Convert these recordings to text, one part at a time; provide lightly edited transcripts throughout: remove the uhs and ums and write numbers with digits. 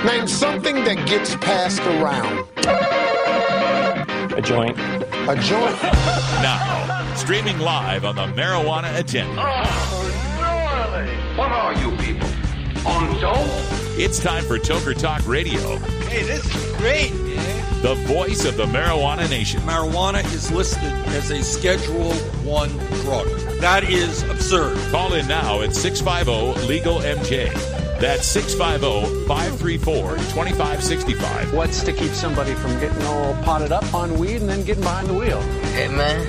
Name something that gets passed around. A joint. A joint. Now, streaming live on the Marijuana Agenda. Oh, really? What are you people? On dope? It's time for Toker Talk Radio. Hey, this is great, man. The voice of the Marijuana Nation. Marijuana is listed as a Schedule 1 drug. That is absurd. Call in now at 650-LEGAL-MJ. That's 650-534-2565. What's to keep somebody from getting all potted up on weed and then getting behind the wheel? Hey, man.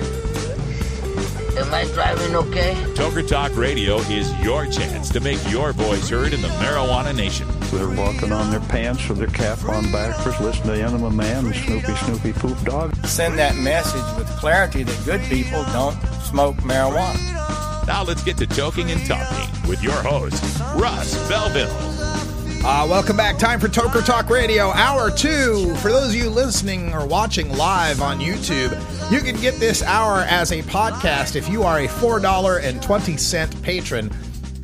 Am I driving okay? Toker Talk Radio is your chance to make your voice heard in the Marijuana Nation. They're walking on their pants with their cap on backwards, listening to Enema Man and Snoopy Poop Dog. Send that message with clarity that good people don't smoke marijuana. Now let's get to Toking and Talking with your host, Russ Belville. Welcome back. Time for Toker Talk Radio, Hour 2. For those of you listening or watching live on YouTube, you can get this hour as a podcast if you are a $4.20 patron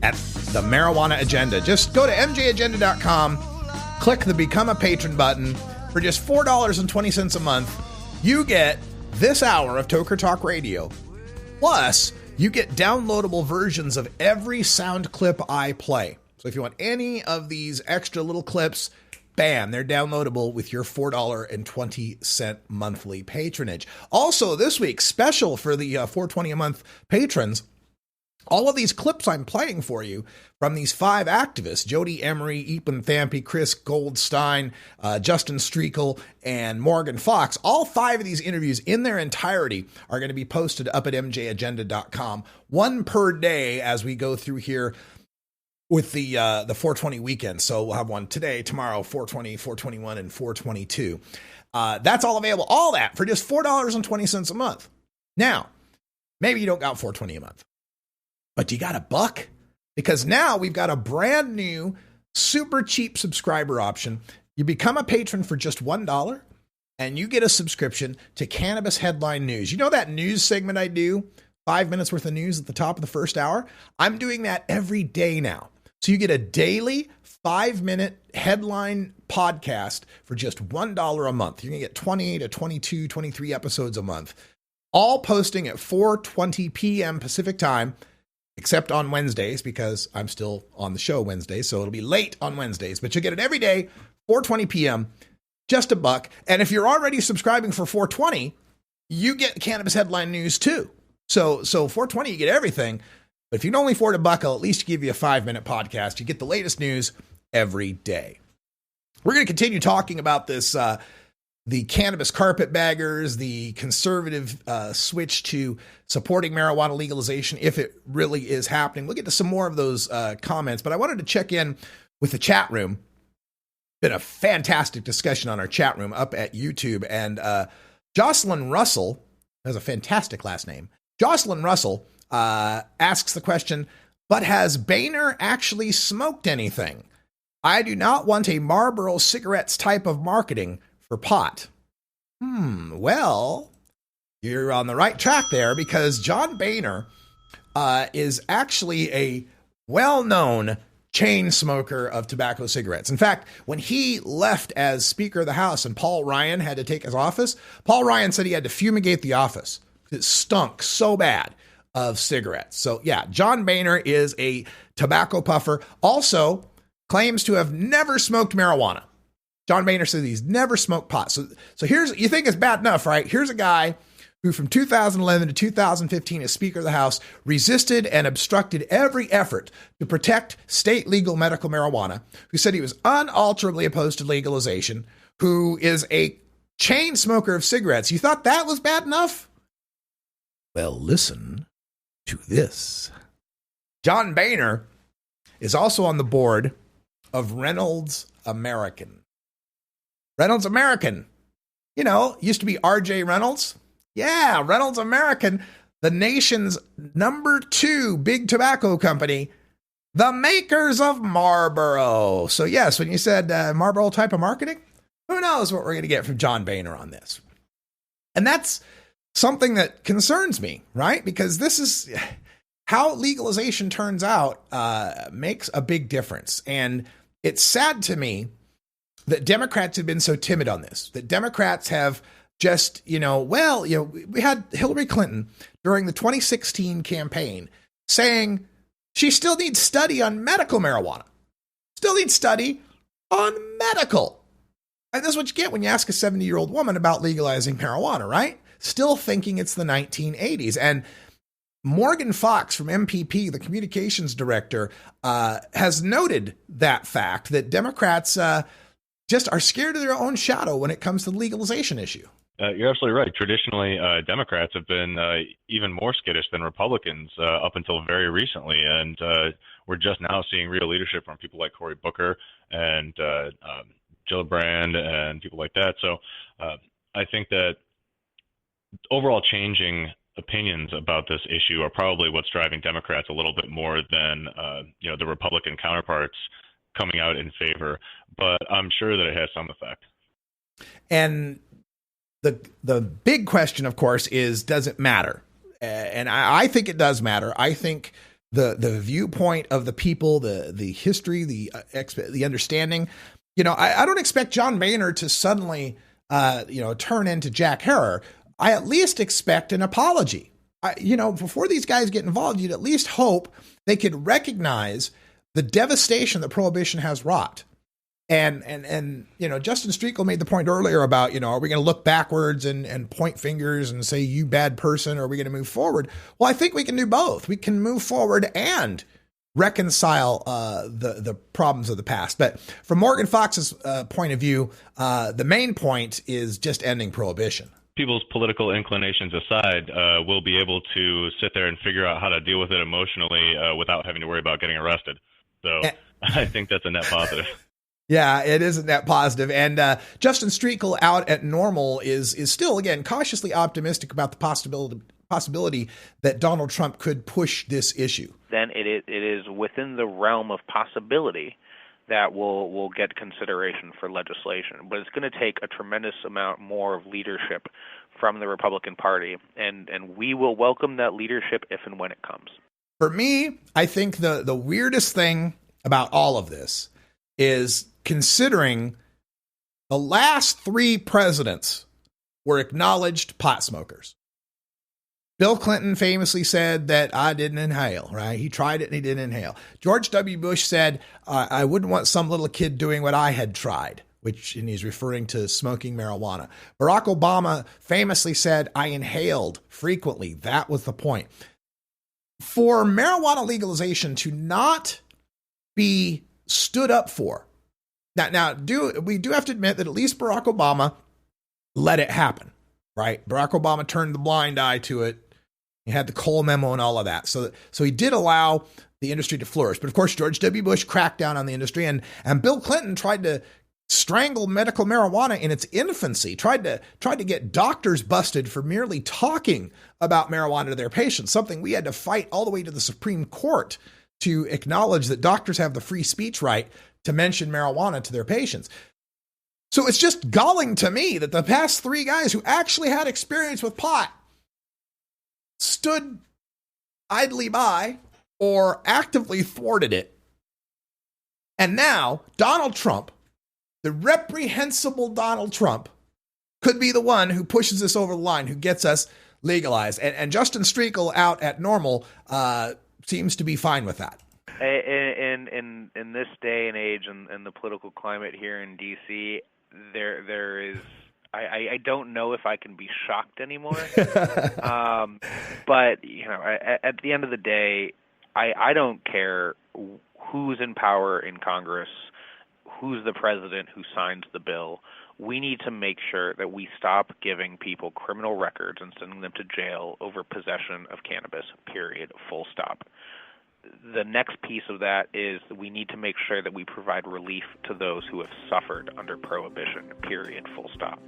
at the Marijuana Agenda. Just go to mjagenda.com, click the Become a Patron button. For just $4.20 a month, you get this hour of Toker Talk Radio. Plus, you get downloadable versions of every sound clip I play. So if you want any of these extra little clips, bam, they're downloadable with your $4.20 monthly patronage. Also, this week, special for the $4.20 a month patrons, all of these clips I'm playing for you from these 5 activists, Jodie Emery, Eapen Thampy, Chris Goldstein, Justin Strekal, and Morgan Fox, all 5 of these interviews in their entirety are going to be posted up at mjagenda.com, one per day as we go through here with the 420 weekend. So we'll have one today, tomorrow, 420, 421, and 422. That's all available, all that for just $4.20 a month. Now, maybe you don't got $4.20 a month, but you got $1? Because now we've got a brand new, super cheap subscriber option. You become a patron for just $1, and you get a subscription to Cannabis Headline News. You know that news segment I do? 5 minutes worth of news at the top of the first hour? I'm doing that every day now. So you get a daily 5-minute headline podcast for just $1 a month. You're going to get 20 to 22, 23 episodes a month, all posting at 4:20 p.m. Pacific time, except on Wednesdays because I'm still on the show Wednesdays. So it'll be late on Wednesdays, but you'll get it every day, 4:20 p.m., just $1. And if you're already subscribing for 4:20, you get Cannabis Headline News too. So 4:20, you get everything. But if you can only afford $1, I'll at least give you a 5-minute podcast. You get the latest news every day. We're going to continue talking about this, the cannabis carpetbaggers, the conservative switch to supporting marijuana legalization, if it really is happening. We'll get to some more of those comments, but I wanted to check in with the chat room. Been a fantastic discussion on our chat room up at YouTube, and Jocelyn Russell has a fantastic last name. Jocelyn Russell asks the question, but has Boehner actually smoked anything? I do not want a Marlboro cigarettes type of marketing for pot. Well, you're on the right track there, because John Boehner is actually a well-known chain smoker of tobacco cigarettes. In fact, when he left as Speaker of the House and Paul Ryan had to take his office, Paul Ryan said he had to fumigate the office. It stunk so bad of cigarettes. So yeah, John Boehner is a tobacco puffer. Also claims to have never smoked marijuana. John Boehner says he's never smoked pot. So here's, you think it's bad enough, right? Here's a guy who from 2011 to 2015 as Speaker of the House resisted and obstructed every effort to protect state legal medical marijuana, who said he was unalterably opposed to legalization, who is a chain smoker of cigarettes. You thought that was bad enough? Well, listen to this. John Boehner is also on the board of Reynolds American. Reynolds American. You know, used to be R.J. Reynolds. Yeah, Reynolds American, the nation's #2 big tobacco company, the makers of Marlboro. So yes, when you said Marlboro type of marketing, who knows what we're going to get from John Boehner on this. And that's something that concerns me, right? Because this is how legalization turns out, makes a big difference. And it's sad to me that Democrats have been so timid on this, that Democrats have just, we had Hillary Clinton during the 2016 campaign saying she still needs study on medical marijuana. Still needs study on medical. And that's what you get when you ask a 70-year-old woman about legalizing marijuana, right? Still thinking it's the 1980s. And Morgan Fox from MPP, the communications director, has noted that fact that Democrats just are scared of their own shadow when it comes to the legalization issue. You're absolutely right. Traditionally, Democrats have been even more skittish than Republicans up until very recently. And we're just now seeing real leadership from people like Cory Booker and Gillibrand and people like that. So I think that overall changing opinions about this issue are probably what's driving Democrats a little bit more than the Republican counterparts coming out in favor. But I'm sure that it has some effect. And the big question, of course, is, does it matter? And I think it does matter. I think the viewpoint of the people, the history, the understanding. I don't expect John Boehner to suddenly turn into Jack Harrer. I at least expect an apology. Before these guys get involved, you'd at least hope they could recognize the devastation that prohibition has wrought. And Justin Strekal made the point earlier about, are we going to look backwards and point fingers and say, you bad person, or are we going to move forward? Well, I think we can do both. We can move forward and reconcile the problems of the past. But from Morgan Fox's point of view, the main point is just ending prohibition. People's political inclinations aside, we'll be able to sit there and figure out how to deal with it emotionally without having to worry about getting arrested. So I think that's a net positive. Yeah, it is a net positive. And Justin Strekal out at NORML is still, again, cautiously optimistic about the possibility that Donald Trump could push this issue. Then it is within the realm of possibility that will get consideration for legislation. But it's going to take a tremendous amount more of leadership from the Republican Party, and we will welcome that leadership if and when it comes. For me, I think the weirdest thing about all of this is considering the last 3 presidents were acknowledged pot smokers. Bill Clinton famously said that I didn't inhale, right? He tried it and he didn't inhale. George W. Bush said, I wouldn't want some little kid doing what I had tried, and he's referring to smoking marijuana. Barack Obama famously said, I inhaled frequently. That was the point. For marijuana legalization to not be stood up for, we do have to admit that at least Barack Obama let it happen, right? Barack Obama turned the blind eye to it. He had the Cole memo and all of that. So he did allow the industry to flourish. But of course, George W. Bush cracked down on the industry, and Bill Clinton tried to strangle medical marijuana in its infancy, tried to get doctors busted for merely talking about marijuana to their patients, something we had to fight all the way to the Supreme Court to acknowledge that doctors have the free speech right to mention marijuana to their patients. So it's just galling to me that the past 3 guys who actually had experience with pot stood idly by or actively thwarted it. And now Donald Trump, the reprehensible Donald Trump, could be the one who pushes us over the line, who gets us legalized. And Justin Strekal out at NORML seems to be fine with that. In this day and age and the political climate here in D.C., there is, I don't know if I can be shocked anymore. But at the end of the day, I don't care who's in power in Congress, who's the president who signs the bill. We need to make sure that we stop giving people criminal records and sending them to jail over possession of cannabis, period, full stop. The next piece of that is that we need to make sure that we provide relief to those who have suffered under prohibition, period, full stop.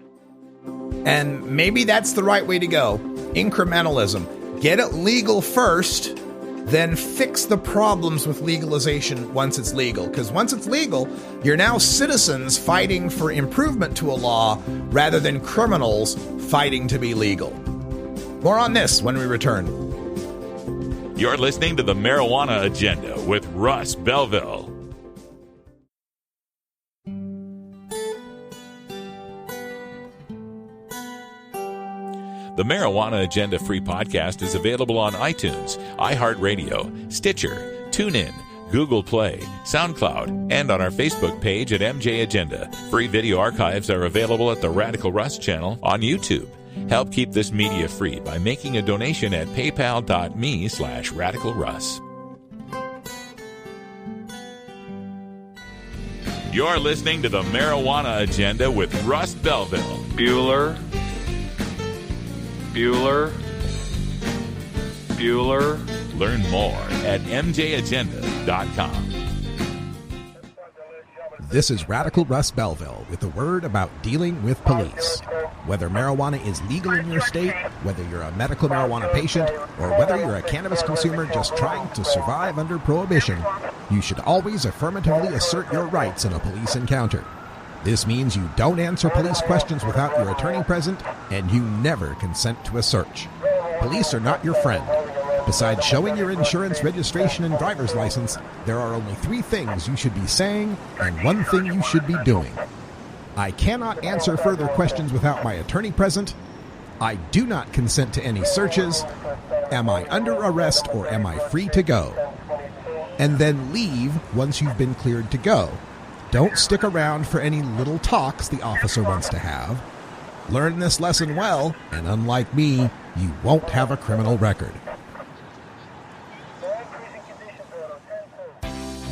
And maybe that's the right way to go. Incrementalism. Get it legal first, then fix the problems with legalization once it's legal. Because once it's legal, you're now citizens fighting for improvement to a law rather than criminals fighting to be legal. More on this when we return. You're listening to the Marijuana Agenda with Russ Belville. The Marijuana Agenda Free Podcast is available on iTunes, iHeartRadio, Stitcher, TuneIn, Google Play, SoundCloud, and on our Facebook page at MJ Agenda. Free video archives are available at the Radical Russ channel on YouTube. Help keep this media free by making a donation at paypal.me/radicalruss. You're listening to the Marijuana Agenda with Russ Belville. Bueller. Learn more at mjagenda.com. This is Radical Russ Belville with a word about dealing with police. Whether marijuana is legal in your state, whether you're a medical marijuana patient, or whether you're a cannabis consumer just trying to survive under prohibition, you should always affirmatively assert your rights in a police encounter. This means you don't answer police questions without your attorney present, and you never consent to a search. Police are not your friend. Besides showing your insurance, registration, and driver's license, there are only 3 things you should be saying and 1 thing you should be doing. I cannot answer further questions without my attorney present. I do not consent to any searches. Am I under arrest or am I free to go? And then leave once you've been cleared to go. Don't stick around for any little talks the officer wants to have. Learn this lesson well, and unlike me, you won't have a criminal record.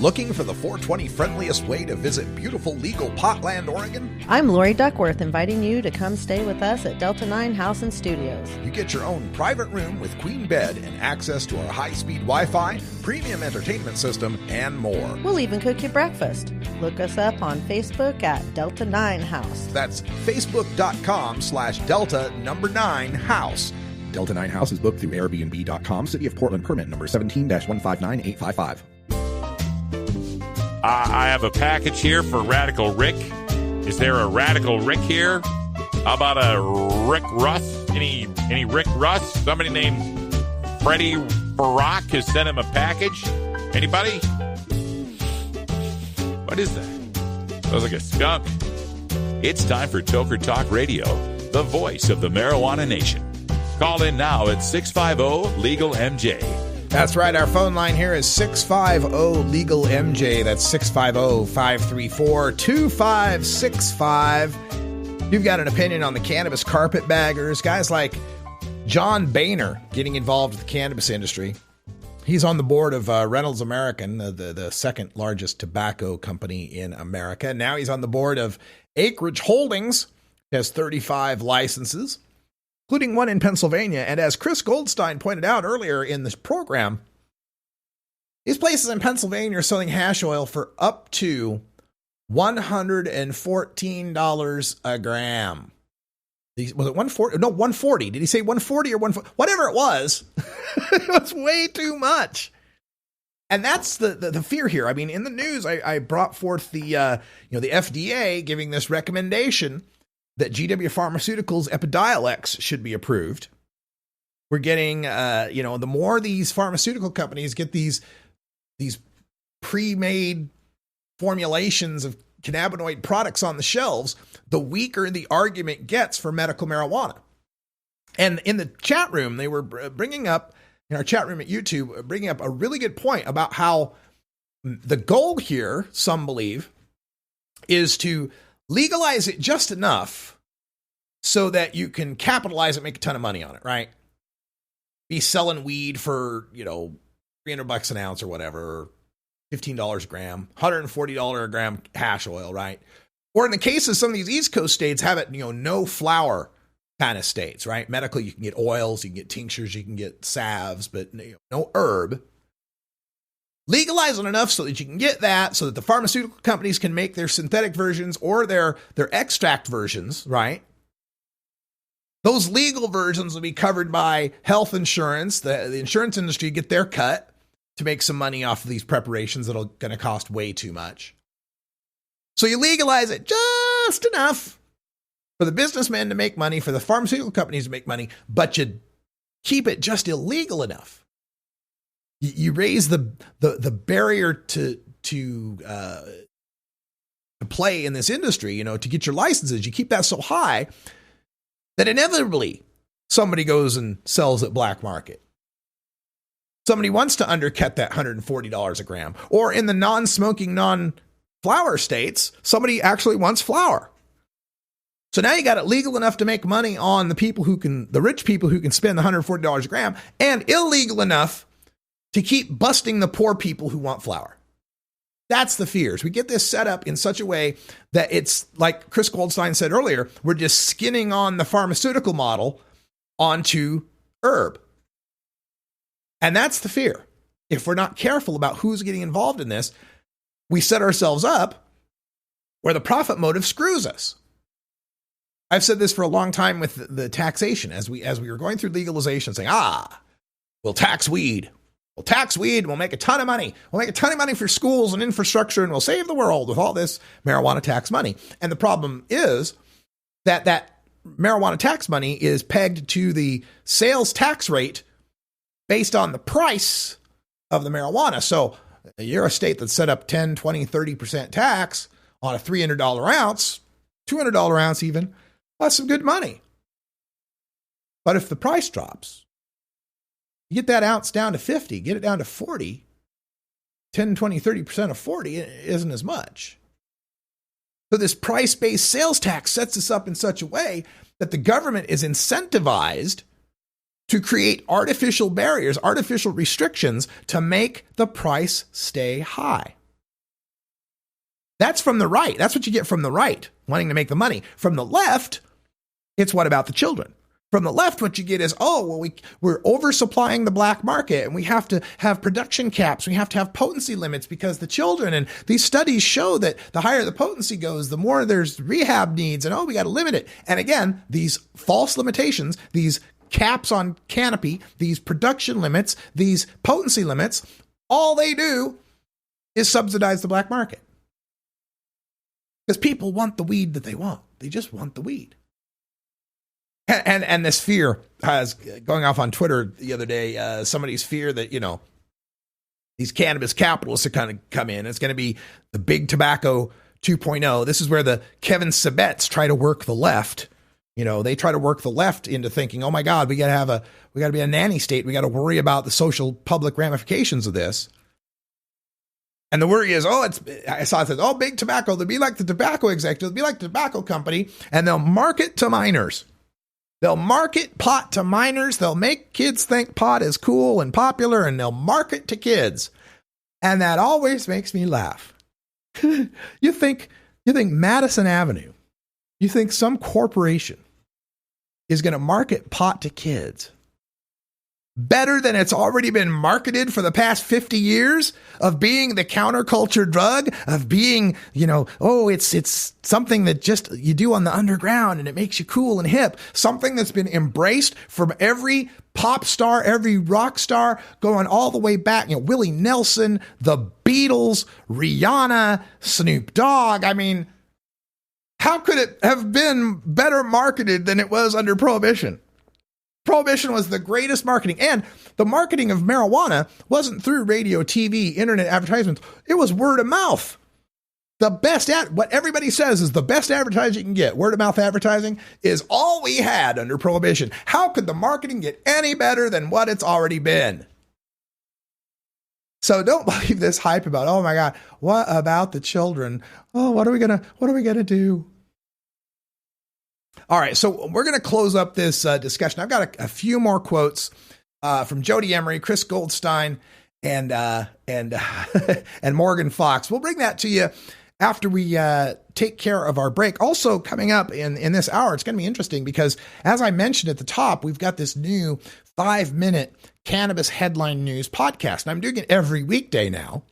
Looking for the 420 friendliest way to visit beautiful legal Potland, Oregon? I'm Lori Duckworth, inviting you to come stay with us at Delta 9 House and Studios. You get your own private room with queen bed and access to our high-speed Wi-Fi, premium entertainment system, and more. We'll even cook you breakfast. Look us up on Facebook at Delta 9 House. That's facebook.com/Delta9House. Delta 9 House is booked through Airbnb.com. City of Portland permit number 17-159855. I have a package here for Radical Rick. Is there a Radical Rick here? How about a Rick Russ? Any Rick Russ? Somebody named Freddie Barack has sent him a package. Anybody? What is that? Sounds like a skunk. It's time for Toker Talk Radio, the voice of the marijuana nation. Call in now at 650-LEGAL-MJ. That's right. Our phone line here is 650-LEGAL-MJ. That's 650-534-2565. You've got an opinion on the cannabis carpetbaggers, guys like John Boehner getting involved with the cannabis industry. He's on the board of Reynolds American, the second largest tobacco company in America. Now he's on the board of Acreage Holdings, has 35 licenses, including one in Pennsylvania. And as Chris Goldstein pointed out earlier in this program, these places in Pennsylvania are selling hash oil for up to $114 a gram. Was it 140? No, 140. Did he say 140 or 140? Whatever it was, it was way too much. And that's the fear here. I mean, in the news, I brought forth the FDA giving this recommendation that GW Pharmaceuticals Epidiolex should be approved. We're getting, the more these pharmaceutical companies get these pre-made formulations of cannabinoid products on the shelves, the weaker the argument gets for medical marijuana. And in the chat room, they were bringing up, in our chat room at YouTube, bringing up a really good point about how the goal here, some believe, is to legalize it just enough so that you can capitalize it, make a ton of money on it, right? Be selling weed for, $300 an ounce or whatever, $15 a gram, $140 a gram hash oil, right? Or in the case of some of these East Coast states, have it, no flower kind of states, right? Medical, you can get oils, you can get tinctures, you can get salves, but no herb. Legalize it enough so that you can get that, so that the pharmaceutical companies can make their synthetic versions or their extract versions, right? Those legal versions will be covered by health insurance. The insurance industry get their cut to make some money off of these preparations that'll going to cost way too much. So you legalize it just enough for the businessmen to make money, for the pharmaceutical companies to make money, but you keep it just illegal enough. You raise the barrier to play in this industry, to get your licenses. You keep that so high that inevitably somebody goes and sells at black market. Somebody wants to undercut that $140 a gram. Or in the non-smoking, non-flower states, somebody actually wants flower. So now you got it legal enough to make money on the rich people who can spend the $140 a gram, and illegal enough to keep busting the poor people who want flower. That's the fears. We get this set up in such a way that it's like Chris Goldstein said earlier, we're just skinning on the pharmaceutical model onto herb. And that's the fear. If we're not careful about who's getting involved in this, we set ourselves up where the profit motive screws us. I've said this for a long time with the taxation as we were going through legalization, saying, we'll tax weed. We'll tax weed. We'll make a ton of money. We'll make a ton of money for schools and infrastructure, and we'll save the world with all this marijuana tax money. And the problem is that marijuana tax money is pegged to the sales tax rate based on the price of the marijuana. So you're a state that set up 10, 20, 30% tax on a $300 ounce, $200 ounce even. That's some good money. But if the price drops, you get that ounce down to 50, get it down to 40, 10, 20, 30% of 40 isn't as much. So this price-based sales tax sets us up in such a way that the government is incentivized to create artificial barriers, artificial restrictions to make the price stay high. That's from the right. That's what you get from the right, wanting to make the money. From the left, it's what about the children? From the left, what you get is, we're oversupplying the black market, and we have to have production caps. We have to have potency limits because the children, and these studies show that the higher the potency goes, the more there's rehab needs, and we got to limit it. And again, these false limitations, these caps on canopy, these production limits, these potency limits, all they do is subsidize the black market. Because people want the weed that they want. They just want the weed. And this fear has going off on Twitter the other day, somebody's fear that, these cannabis capitalists are kind of come in. It's going to be the big tobacco 2.0. This is where the Kevin Sabets try to work the left. They try to work the left into thinking, oh my God, we got to be a nanny state. We got to worry about the social public ramifications of this. And the worry is, I saw it says, big tobacco. They'll be like the tobacco executives, they'll be like the tobacco company, and they'll market to minors. They'll market pot to minors. They'll make kids think pot is cool and popular, and they'll market to kids. And that always makes me laugh. You think Madison Avenue, you think some corporation is going to market pot to kids better than it's already been marketed for the past 50 years of being the counterculture drug, of being, it's something that just you do on the underground and it makes you cool and hip, something that's been embraced from every pop star, every rock star, going all the way back, Willie Nelson, the Beatles, Rihanna, Snoop Dogg. I mean, how could it have been better marketed than it was under Prohibition? Prohibition was the greatest marketing, and the marketing of marijuana wasn't through radio, TV, internet advertisements. It was word of mouth. The best what everybody says is the best advertising you can get. Word of mouth advertising is all we had under Prohibition. How could the marketing get any better than what it's already been? So don't believe this hype about, oh my God, what about the children? Oh, what are we gonna do? All right, so we're going to close up this discussion. I've got a few more quotes from Jodie Emery, Chris Goldstein, and Morgan Fox. We'll bring that to you after we take care of our break. Also coming up in this hour, it's going to be interesting because, as I mentioned at the top, we've got this new 5-minute cannabis headline news podcast, and I'm doing it every weekday now.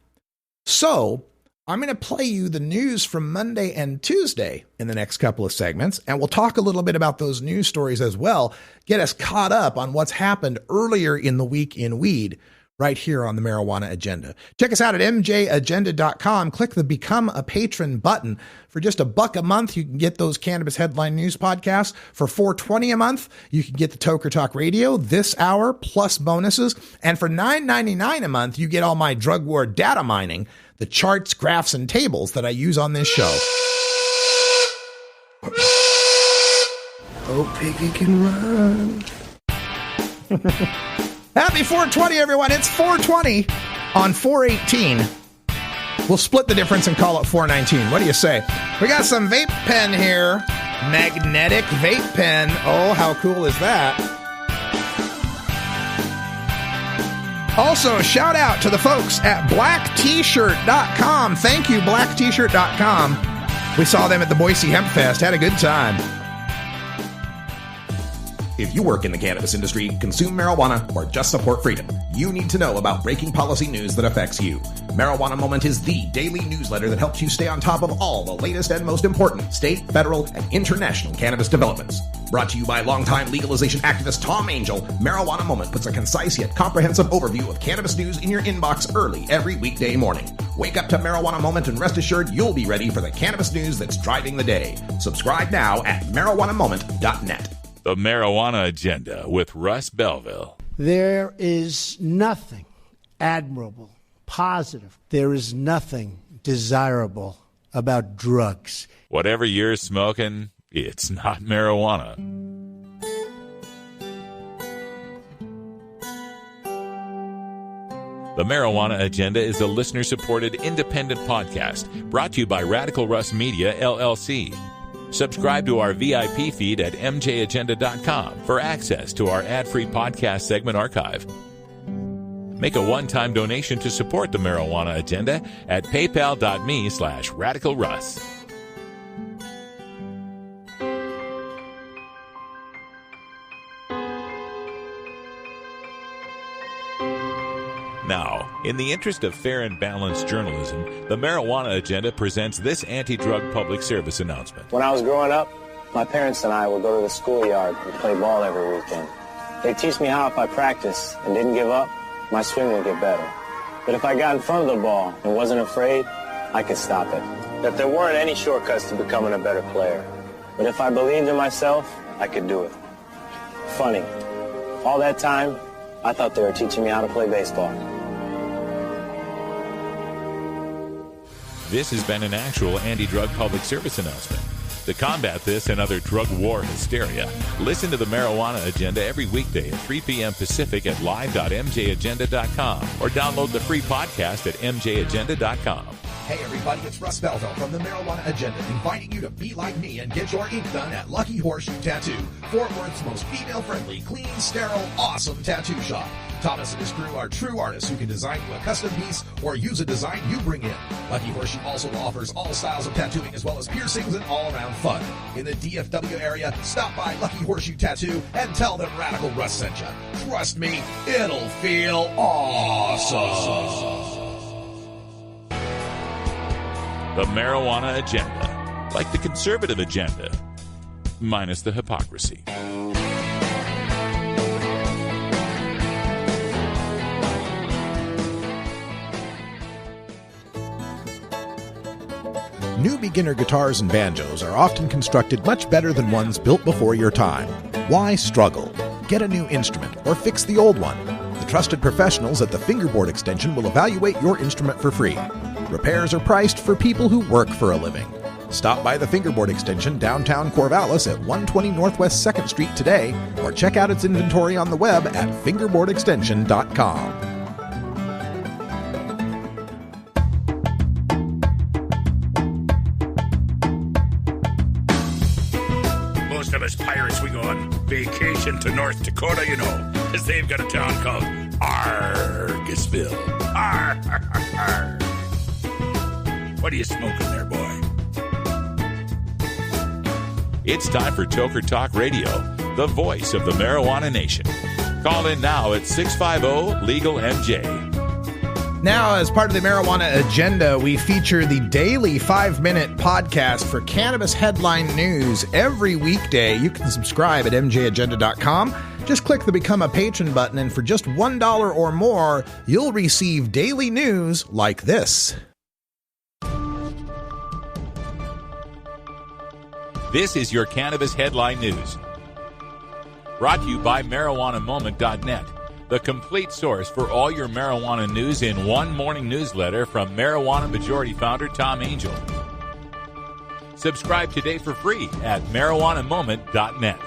So I'm going to play you the news from Monday and Tuesday in the next couple of segments, and we'll talk a little bit about those news stories as well, get us caught up on what's happened earlier in the week in weed right here on the Marijuana Agenda. Check us out at mjagenda.com. Click the Become a Patron button. For just $1 a month, you can get those Cannabis Headline News podcasts. For $4.20 a month, you can get the Toker Talk Radio, this hour, plus bonuses. And for $9.99 a month, you get all my drug war data mining, the charts, graphs, and tables that I use on this show. Oh, piggy can run. Happy 420, everyone. It's 420 on 418. We'll split the difference and call it 419. What do you say? We got some vape pen here. Magnetic vape pen. Oh, how cool is that? Also, shout out to the folks at blackt-shirt.com. Thank you, blackt-shirt.com. We saw them at the Boise Hemp Fest. Had a good time. If you work in the cannabis industry, consume marijuana, or just support freedom, you need to know about breaking policy news that affects you. Marijuana Moment is the daily newsletter that helps you stay on top of all the latest and most important state, federal, and international cannabis developments. Brought to you by longtime legalization activist Tom Angel, Marijuana Moment puts a concise yet comprehensive overview of cannabis news in your inbox early every weekday morning. Wake up to Marijuana Moment and rest assured you'll be ready for the cannabis news that's driving the day. Subscribe now at marijuanamoment.net. The Marijuana Agenda with Russ Belville. There is nothing admirable, positive. There is nothing desirable about drugs. Whatever you're smoking, it's not marijuana. The Marijuana Agenda is a listener-supported independent podcast brought to you by Radical Russ Media, LLC. Subscribe to our VIP feed at mjagenda.com for access to our ad-free podcast segment archive. Make a one-time donation to support the Marijuana Agenda at paypal.me/radicalruss. Now, in the interest of fair and balanced journalism, the Marijuana Agenda presents this anti-drug public service announcement. When I was growing up, my parents and I would go to the schoolyard and play ball every weekend. They'd teach me how if I practiced and didn't give up, my swing would get better. But if I got in front of the ball and wasn't afraid, I could stop it. That there weren't any shortcuts to becoming a better player. But if I believed in myself, I could do it. Funny, all that time, I thought they were teaching me how to play baseball. This has been an actual anti-drug public service announcement. To combat this and other drug war hysteria, listen to the Marijuana Agenda every weekday at 3 p.m. Pacific at live.mjagenda.com or download the free podcast at mjagenda.com. Hey everybody, it's Russ Belville from the Marijuana Agenda, inviting you to be like me and get your ink done at Lucky Horseshoe Tattoo, Fort Worth's most female-friendly, clean, sterile, awesome tattoo shop. Thomas and his crew are true artists who can design you a custom piece or use a design you bring in. Lucky Horseshoe also offers all styles of tattooing as well as piercings and all-around fun. In the DFW area, stop by Lucky Horseshoe Tattoo and tell them Radical Russ sent you. Trust me, it'll feel awesome. The Marijuana Agenda, like the conservative agenda, minus the hypocrisy. New beginner guitars and banjos are often constructed much better than ones built before your time. Why struggle? Get a new instrument or fix the old one. The trusted professionals at the Fingerboard Extension will evaluate your instrument for free. Repairs are priced for people who work for a living. Stop by the Fingerboard Extension downtown Corvallis at 120 Northwest 2nd Street today or check out its inventory on the web at fingerboardextension.com. Most of us pirates, we go on vacation to North Dakota, you know, because they've got a town called Argusville. Arr. What are you smoking there, boy? It's time for Toker Talk Radio, the voice of the marijuana nation. Call in now at 650-LEGAL-MJ. Now, as part of the Marijuana Agenda, we feature the daily 5-minute podcast for cannabis headline news every weekday. You can subscribe at mjagenda.com. Just click the Become a Patron button, and for just $1 or more, you'll receive daily news like this. This is your Cannabis Headline News. Brought to you by MarijuanaMoment.net, the complete source for all your marijuana news in one morning newsletter from Marijuana Majority Founder Tom Angel. Subscribe today for free at MarijuanaMoment.net.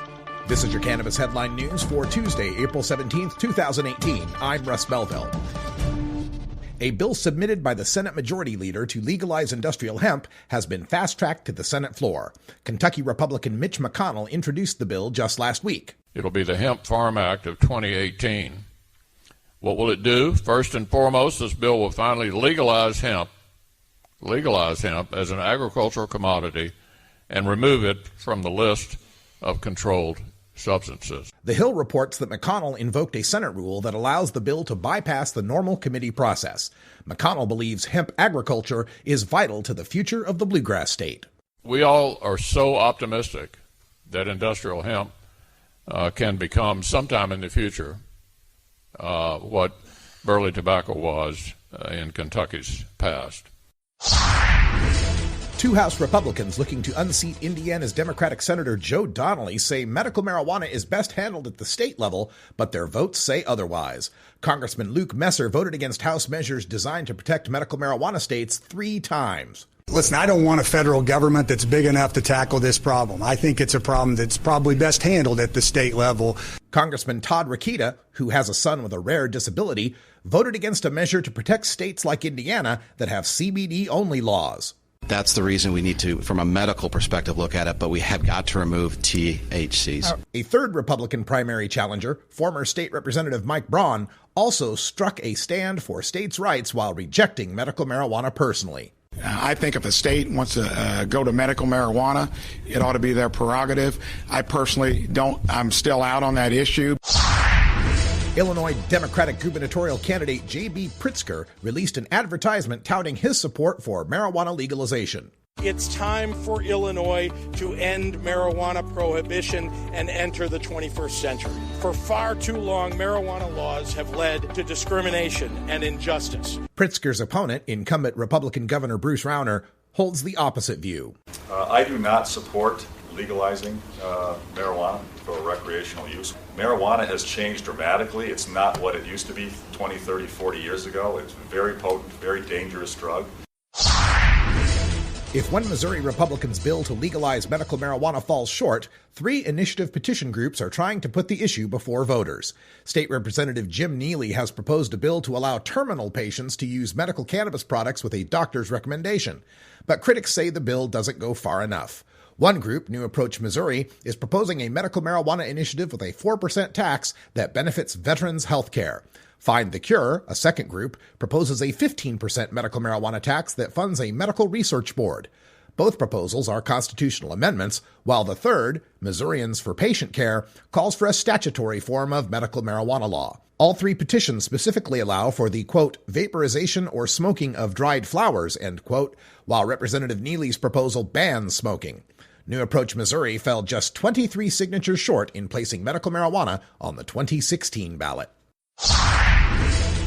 This is your Cannabis Headline News for Tuesday, April 17th, 2018. I'm Russ Belville. A bill submitted by the Senate Majority Leader to legalize industrial hemp has been fast-tracked to the Senate floor. Kentucky Republican Mitch McConnell introduced the bill just last week. It'll be the Hemp Farm Act of 2018. What will it do? First and foremost, this bill will finally legalize hemp as an agricultural commodity and remove it from the list of controlled substances. The Hill reports that McConnell invoked a Senate rule that allows the bill to bypass the normal committee process. McConnell believes hemp agriculture is vital to the future of the bluegrass state. We all are so optimistic that industrial hemp can become sometime in the future what burley tobacco was in Kentucky's past. Two House Republicans looking to unseat Indiana's Democratic Senator Joe Donnelly say medical marijuana is best handled at the state level, but their votes say otherwise. Congressman Luke Messer voted against House measures designed to protect medical marijuana states 3 times. Listen, I don't want a federal government that's big enough to tackle this problem. I think it's a problem that's probably best handled at the state level. Congressman Todd Rokita, who has a son with a rare disability, voted against a measure to protect states like Indiana that have CBD-only laws. That's the reason we need to, from a medical perspective, look at it, but we have got to remove THCs. A third Republican primary challenger, former State Representative Mike Braun, also struck a stand for states' rights while rejecting medical marijuana personally. I think if a state wants to go to medical marijuana, it ought to be their prerogative. I personally don't. I'm still out on that issue. Illinois Democratic gubernatorial candidate J.B. Pritzker released an advertisement touting his support for marijuana legalization. It's time for Illinois to end marijuana prohibition and enter the 21st century. For far too long, marijuana laws have led to discrimination and injustice. Pritzker's opponent, incumbent Republican Governor Bruce Rauner, holds the opposite view. I do not support legalizing marijuana for recreational use. Marijuana has changed dramatically. It's not what it used to be 20, 30, 40 years ago. It's a very potent, very dangerous drug. If one Missouri Republican's bill to legalize medical marijuana falls short, 3 initiative petition groups are trying to put the issue before voters. State Representative Jim Neely has proposed a bill to allow terminal patients to use medical cannabis products with a doctor's recommendation. But critics say the bill doesn't go far enough. One group, New Approach Missouri, is proposing a medical marijuana initiative with a 4% tax that benefits veterans' health care. Find the Cure, a second group, proposes a 15% medical marijuana tax that funds a medical research board. Both proposals are constitutional amendments, while the third, Missourians for Patient Care, calls for a statutory form of medical marijuana law. All 3 petitions specifically allow for the, quote, vaporization or smoking of dried flowers, end quote, while Representative Neely's proposal bans smoking. New Approach Missouri fell just 23 signatures short in placing medical marijuana on the 2016 ballot.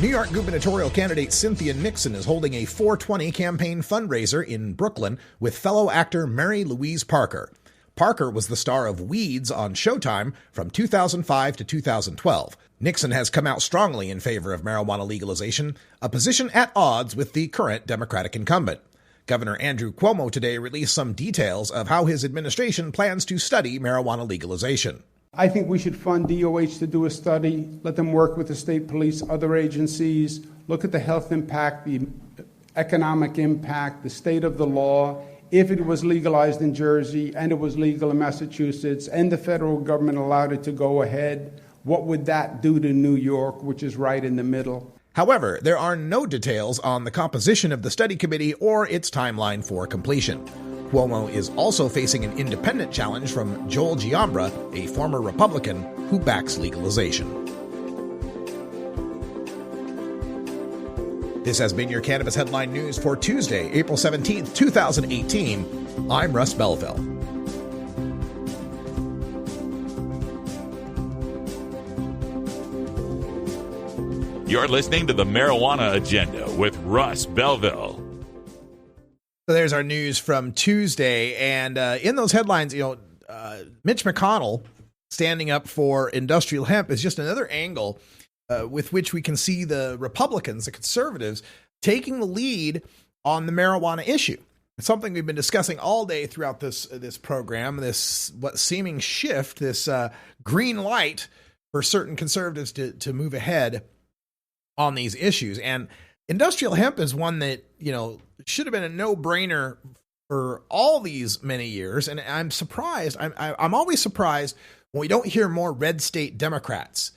New York gubernatorial candidate Cynthia Nixon is holding a 420 campaign fundraiser in Brooklyn with fellow actor Mary Louise Parker. Parker was the star of Weeds on Showtime from 2005 to 2012. Nixon has come out strongly in favor of marijuana legalization, a position at odds with the current Democratic incumbent. Governor Andrew Cuomo today released some details of how his administration plans to study marijuana legalization. I think we should fund DOH to do a study, let them work with the state police, other agencies, look at the health impact, the economic impact, the state of the law. If it was legalized in Jersey and it was legal in Massachusetts and the federal government allowed it to go ahead, what would that do to New York, which is right in the middle? However, there are no details on the composition of the study committee or its timeline for completion. Cuomo is also facing an independent challenge from Joel Giambra, a former Republican who backs legalization. This has been your Cannabis Headline News for Tuesday, April 17th, 2018. I'm Russ Belville. You're listening to the Marijuana Agenda with Russ Belville. So there's our news from Tuesday. And in those headlines, Mitch McConnell standing up for industrial hemp is just another angle with which we can see the Republicans, the conservatives, taking the lead on the marijuana issue. something we've been discussing all day throughout this program, this what seeming shift, this green light for certain conservatives to move ahead on these issues. And industrial hemp is one that, should have been a no-brainer for all these many years. And I'm surprised. I'm always surprised when we don't hear more red state Democrats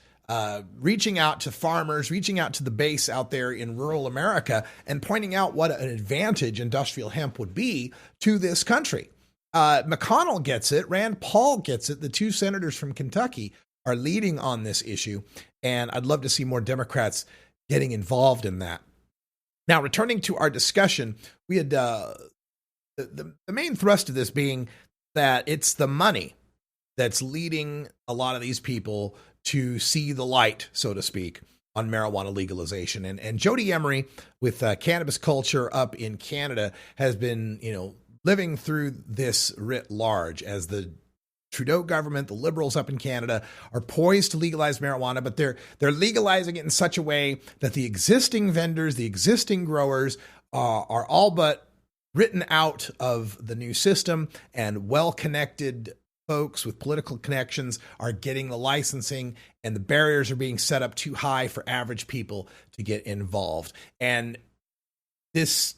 reaching out to farmers, reaching out to the base out there in rural America and pointing out what an advantage industrial hemp would be to this country. McConnell gets it. Rand Paul gets it. The two senators from Kentucky are leading on this issue. And I'd love to see more Democrats getting involved in that. Now, returning to our discussion, we had the main thrust of this being that it's the money that's leading a lot of these people to see the light, so to speak, on marijuana legalization. And Jodie Emery with Cannabis Culture up in Canada has been, living through this writ large as the Trudeau government, the Liberals up in Canada, are poised to legalize marijuana, but they're legalizing it in such a way that the existing vendors, the existing growers are all but written out of the new system, and well-connected folks with political connections are getting the licensing, and the barriers are being set up too high for average people to get involved. And this,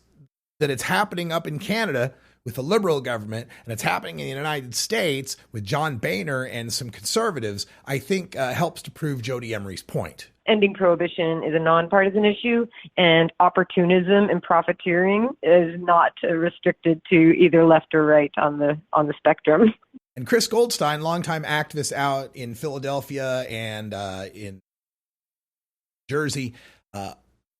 that it's happening up in Canada with the Liberal government, and it's happening in the United States with John Boehner and some conservatives, I think helps to prove Jodie Emery's point. Ending prohibition is a nonpartisan issue, and opportunism and profiteering is not restricted to either left or right on the spectrum. And Chris Goldstein, longtime activist out in Philadelphia and in Jersey,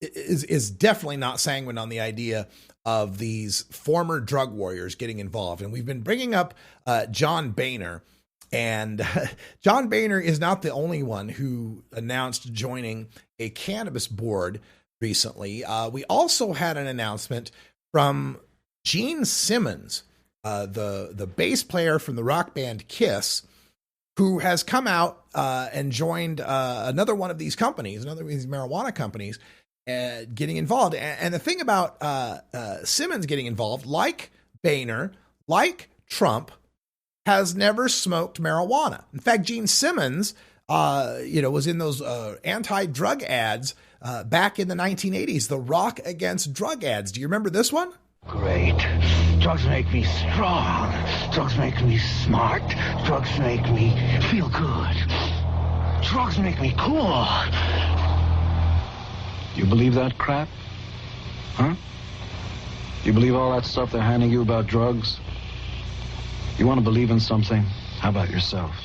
is definitely not sanguine on the idea of these former drug warriors getting involved. And we've been bringing up John Boehner. And John Boehner is not the only one who announced joining a cannabis board recently. We also had an announcement from Gene Simmons, the bass player from the rock band Kiss, who has come out and joined another one of these companies, another of these marijuana companies, getting involved. And the thing about Simmons getting involved, like Boehner, like Trump, has never smoked marijuana. In fact, Gene Simmons, was in those anti-drug ads back in the 1980s, the Rock Against Drug ads. Do you remember this one? Great. Drugs make me strong. Drugs make me smart. Drugs make me feel good. Drugs make me cool. You believe that crap? Huh? You believe all that stuff they're handing you about drugs? You want to believe in something? How about yourself?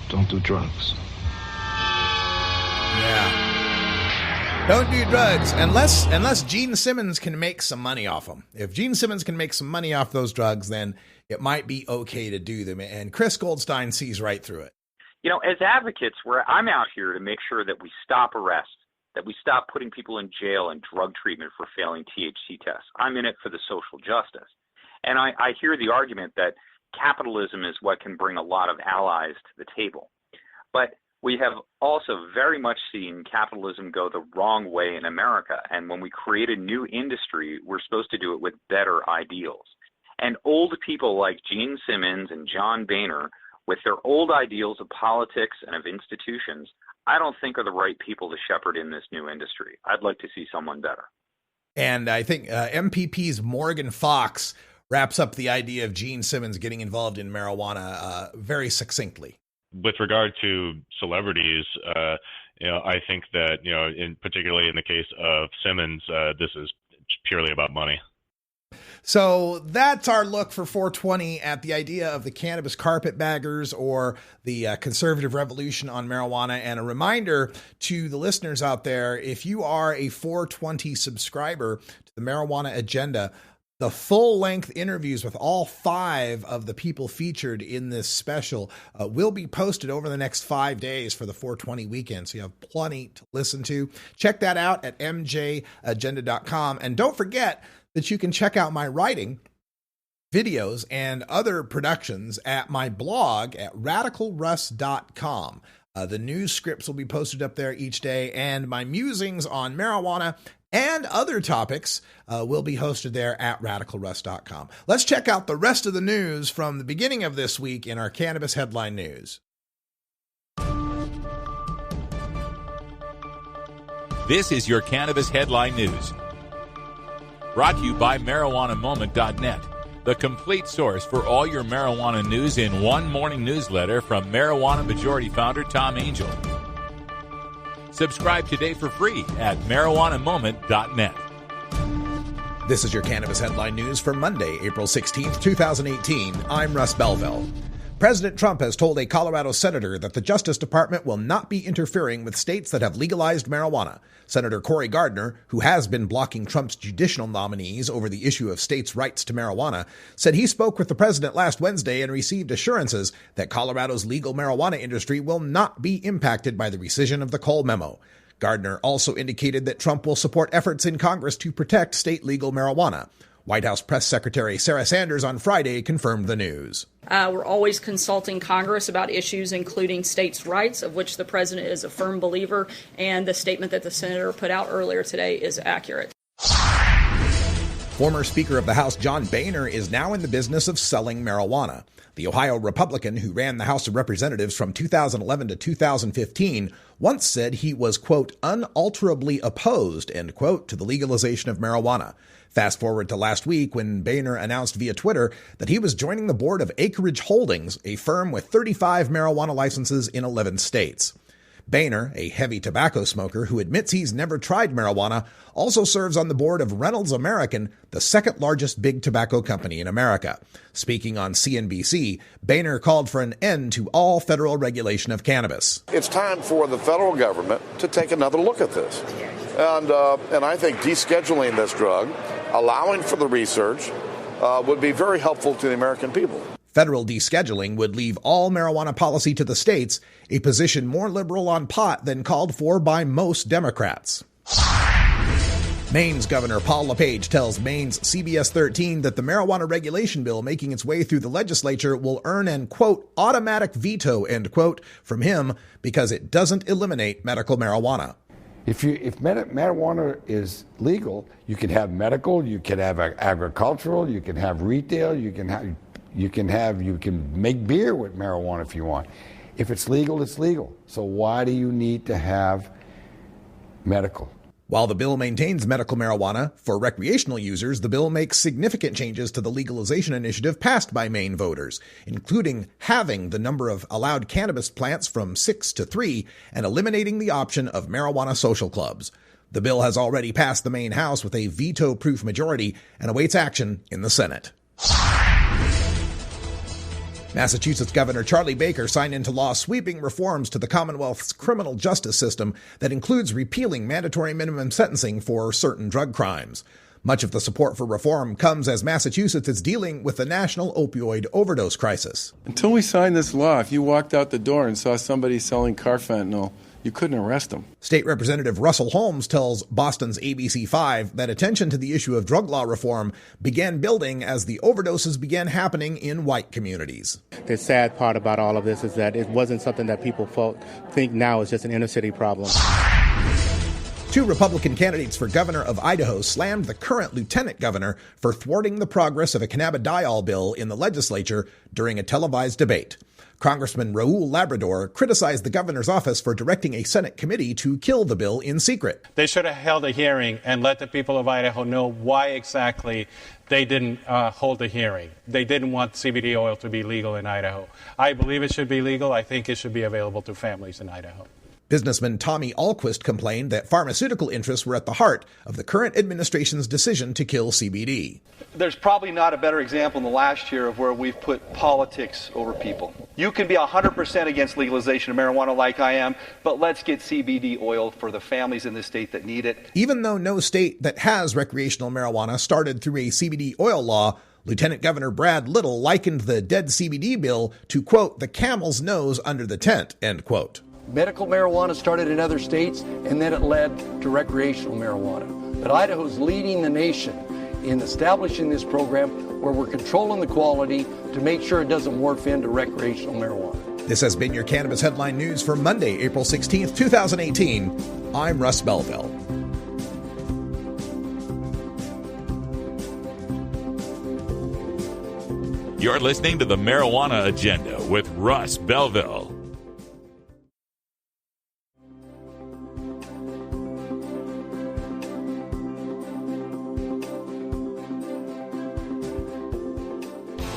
Don't do drugs. Yeah. Don't do drugs unless Gene Simmons can make some money off them. If Gene Simmons can make some money off those drugs, then it might be okay to do them. And Chris Goldstein sees right through it. As advocates, I'm out here to make sure that we stop arrests, that we stop putting people in jail and drug treatment for failing THC tests. I'm in it for the social justice. And I hear the argument that capitalism is what can bring a lot of allies to the table. But we have also very much seen capitalism go the wrong way in America. And when we create a new industry, we're supposed to do it with better ideals. And old people like Gene Simmons and John Boehner, with their old ideals of politics and of institutions, I don't think are the right people to shepherd in this new industry. I'd like to see someone better. And I think MPP's Morgan Fox wraps up the idea of Gene Simmons getting involved in marijuana very succinctly. With regard to celebrities, I think that, particularly in the case of Simmons, this is purely about money. So that's our look for 420 at the idea of the cannabis carpetbaggers or the conservative revolution on marijuana. And a reminder to the listeners out there, if you are a 420 subscriber to the Marijuana Agenda, the full-length interviews with all 5 of the people featured in this special will be posted over the next 5 days for the 420 weekend. So you have plenty to listen to. Check that out at mjagenda.com. And don't forget that you can check out my writing, videos, and other productions at my blog at radicalruss.com. The news scripts will be posted up there each day, and my musings on marijuana and other topics will be hosted there at radicalruss.com. Let's check out the rest of the news from the beginning of this week in our Cannabis Headline News. This is your Cannabis Headline News. Brought to you by MarijuanaMoment.net, the complete source for all your marijuana news in one morning newsletter from Marijuana Majority Founder Tom Angel. Subscribe today for free at MarijuanaMoment.net. This is your Cannabis Headline News for Monday, April 16th, 2018. I'm Russ Belville. President Trump has told a Colorado senator that the Justice Department will not be interfering with states that have legalized marijuana. Senator Cory Gardner, who has been blocking Trump's judicial nominees over the issue of states' rights to marijuana, said he spoke with the president last Wednesday and received assurances that Colorado's legal marijuana industry will not be impacted by the rescission of the Cole memo. Gardner also indicated that Trump will support efforts in Congress to protect state legal marijuana. White House Press Secretary Sarah Sanders on Friday confirmed the news. We're always consulting Congress about issues including states' rights, of which the president is a firm believer, and the statement that the senator put out earlier today is accurate. Former Speaker of the House John Boehner is now in the business of selling marijuana. The Ohio Republican who ran the House of Representatives from 2011 to 2015 once said he was, quote, unalterably opposed, end quote, to the legalization of marijuana. Fast forward to last week when Boehner announced via Twitter that he was joining the board of Acreage Holdings, a firm with 35 marijuana licenses in 11 states. Boehner, a heavy tobacco smoker who admits he's never tried marijuana, also serves on the board of Reynolds American, the second largest big tobacco company in America. Speaking on CNBC, Boehner called for an end to all federal regulation of cannabis. It's time for the federal government to take another look at this. And I think descheduling this drug, allowing for the research, would be very helpful to the American people. Federal descheduling would leave all marijuana policy to the states, a position more liberal on pot than called for by most Democrats. Maine's Governor Paul LePage tells Maine's CBS 13 that the marijuana regulation bill making its way through the legislature will earn an, quote, automatic veto, end quote, from him because it doesn't eliminate medical marijuana. If marijuana is legal, you can have medical, you can have agricultural, you can have retail, you can make beer with marijuana if you want. If it's legal, it's legal. So why do you need to have medical? While the bill maintains medical marijuana, for recreational users, the bill makes significant changes to the legalization initiative passed by Maine voters, including halving the number of allowed cannabis plants from 6 to 3 and eliminating the option of marijuana social clubs. The bill has already passed the Maine House with a veto-proof majority and awaits action in the Senate. Massachusetts Governor Charlie Baker signed into law sweeping reforms to the Commonwealth's criminal justice system that includes repealing mandatory minimum sentencing for certain drug crimes. Much of the support for reform comes as Massachusetts is dealing with the national opioid overdose crisis. Until we signed this law, if you walked out the door and saw somebody selling carfentanil, you couldn't arrest them. State Representative Russell Holmes tells Boston's ABC5 that attention to the issue of drug law reform began building as the overdoses began happening in white communities. The sad part about all of this is that it wasn't something that people think now is just an inner city problem. 2 Republican candidates for governor of Idaho slammed the current lieutenant governor for thwarting the progress of a cannabidiol bill in the legislature during a televised debate. Congressman Raul Labrador criticized the governor's office for directing a Senate committee to kill the bill in secret. They should have held a hearing and let the people of Idaho know why exactly they didn't hold a hearing. They didn't want CBD oil to be legal in Idaho. I believe it should be legal. I think it should be available to families in Idaho. Businessman Tommy Alquist complained that pharmaceutical interests were at the heart of the current administration's decision to kill CBD. There's probably not a better example in the last year of where we've put politics over people. You can be 100% against legalization of marijuana like I am, but let's get CBD oil for the families in this state that need it. Even though no state that has recreational marijuana started through a CBD oil law, Lieutenant Governor Brad Little likened the dead CBD bill to, quote, the camel's nose under the tent, end quote. Medical marijuana started in other states, and then it led to recreational marijuana. But Idaho's leading the nation in establishing this program where we're controlling the quality to make sure it doesn't morph into recreational marijuana. This has been your Cannabis Headline News for Monday, April 16th, 2018. I'm Russ Belville. You're listening to the Marijuana Agenda with Russ Belville.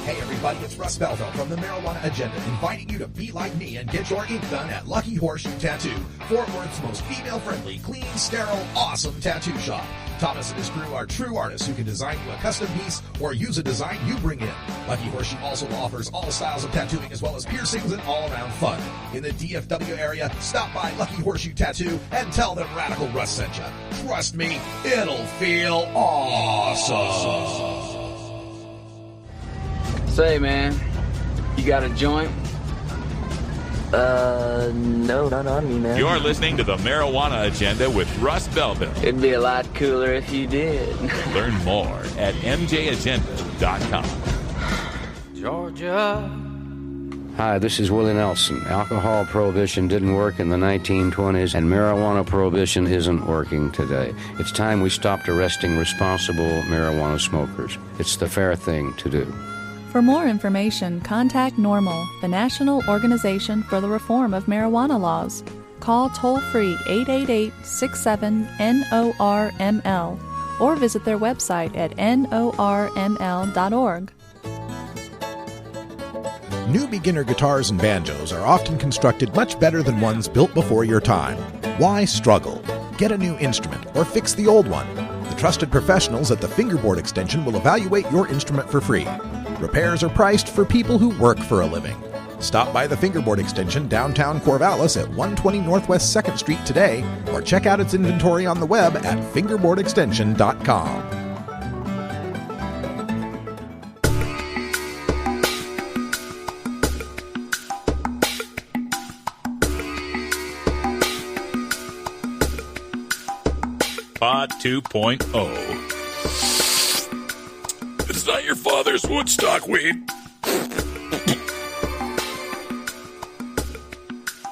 Hey everybody, it's Russ Belville from the Marijuana Agenda, inviting you to be like me and get your ink done at Lucky Horseshoe Tattoo, Fort Worth's most female-friendly, clean, sterile, awesome tattoo shop. Thomas and his crew are true artists who can design you a custom piece or use a design you bring in. Lucky Horseshoe also offers all styles of tattooing as well as piercings and all-around fun. In the DFW area, stop by Lucky Horseshoe Tattoo and tell them Radical Russ sent you. Trust me, it'll feel awesome. Say, man, you got a joint? No, not on me, man. You're listening to the Marijuana Agenda with Russ Belville. It'd be a lot cooler if you did. Learn more at mjagenda.com. Georgia. Hi, this is Willie Nelson. Alcohol prohibition didn't work in the 1920s, and marijuana prohibition isn't working today. It's time we stopped arresting responsible marijuana smokers. It's the fair thing to do. For more information, contact NORML, the National Organization for the Reform of Marijuana Laws. Call toll-free 888-67-NORML or visit their website at norml.org. New beginner guitars and banjos are often constructed much better than ones built before your time. Why struggle? Get a new instrument or fix the old one. The trusted professionals at the Fingerboard Extension will evaluate your instrument for free. Repairs are priced for people who work for a living. Stop by the Fingerboard Extension downtown Corvallis at 120 Northwest 2nd Street today or check out its inventory on the web at fingerboardextension.com. Pod 2.0. It's not your father's Woodstock weed.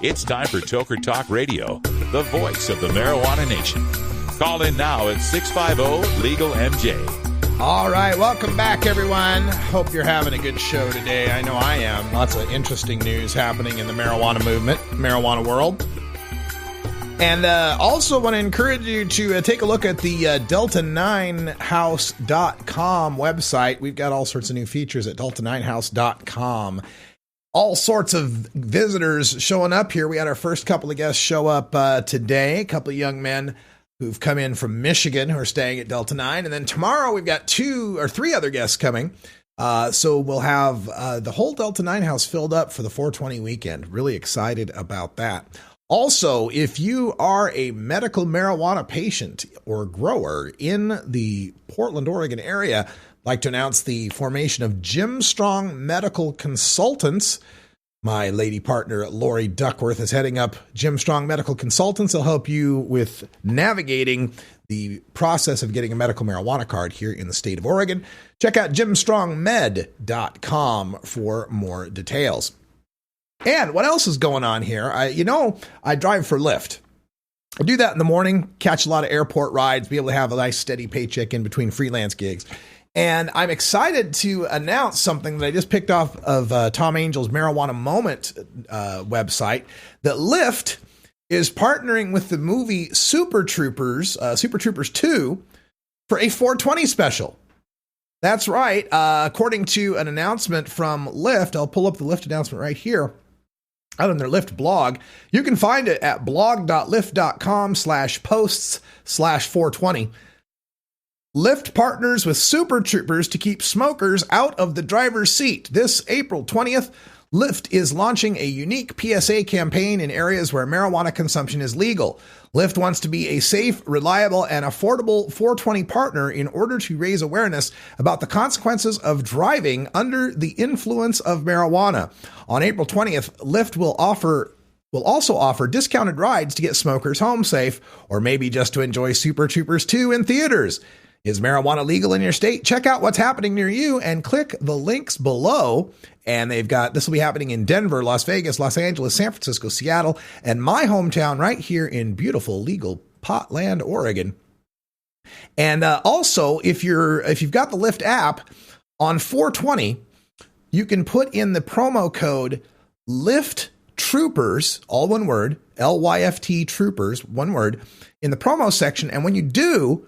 It's time for Toker Talk Radio, the voice of the marijuana nation. Call in now at 650-LEGAL-MJ. All right, welcome back, everyone. Hope you're having a good show today. I know I am. Lots of interesting news happening in the marijuana movement, marijuana world. And also want to encourage you to take a look at the Delta9House.com website. We've got all sorts of new features at Delta9House.com. All sorts of visitors showing up here. We had our first couple of guests show up today. A couple of young men who've come in from Michigan who are staying at Delta 9. And then tomorrow we've got 2 or 3 other guests coming. So we'll have the whole Delta 9 house filled up for the 420 weekend. Really excited about that. Also, if you are a medical marijuana patient or grower in the Portland, Oregon area, I'd like to announce the formation of Jim Strong Medical Consultants. My lady partner, Lori Duckworth, is heading up Jim Strong Medical Consultants. They'll help you with navigating the process of getting a medical marijuana card here in the state of Oregon. Check out jimstrongmed.com for more details. And what else is going on here? I drive for Lyft. I do that in the morning, catch a lot of airport rides, be able to have a nice steady paycheck in between freelance gigs. And I'm excited to announce something that I just picked off of Tom Angel's Marijuana Moment website, that Lyft is partnering with the movie Super Troopers 2, for a 420 special. That's right. According to an announcement from Lyft, I'll pull up the Lyft announcement right here. Out on their Lyft blog. You can find it at blog.lyft.com/posts/420. Lyft partners with Super Troopers to keep smokers out of the driver's seat. This April 20th, Lyft is launching a unique PSA campaign in areas where marijuana consumption is legal. Lyft wants to be a safe, reliable, and affordable 420 partner in order to raise awareness about the consequences of driving under the influence of marijuana. On April 20th, Lyft will also offer discounted rides to get smokers home safe, or maybe just to enjoy Super Troopers 2 in theaters. Is marijuana legal in your state? Check out what's happening near you and click the links below. And this will be happening in Denver, Las Vegas, Los Angeles, San Francisco, Seattle, and my hometown right here in beautiful legal Portland, Oregon. And also, if you've got the Lyft app on 420, you can put in the promo code LIFT Troopers, all one word, LYFT Troopers, one word, in the promo section. And when you do,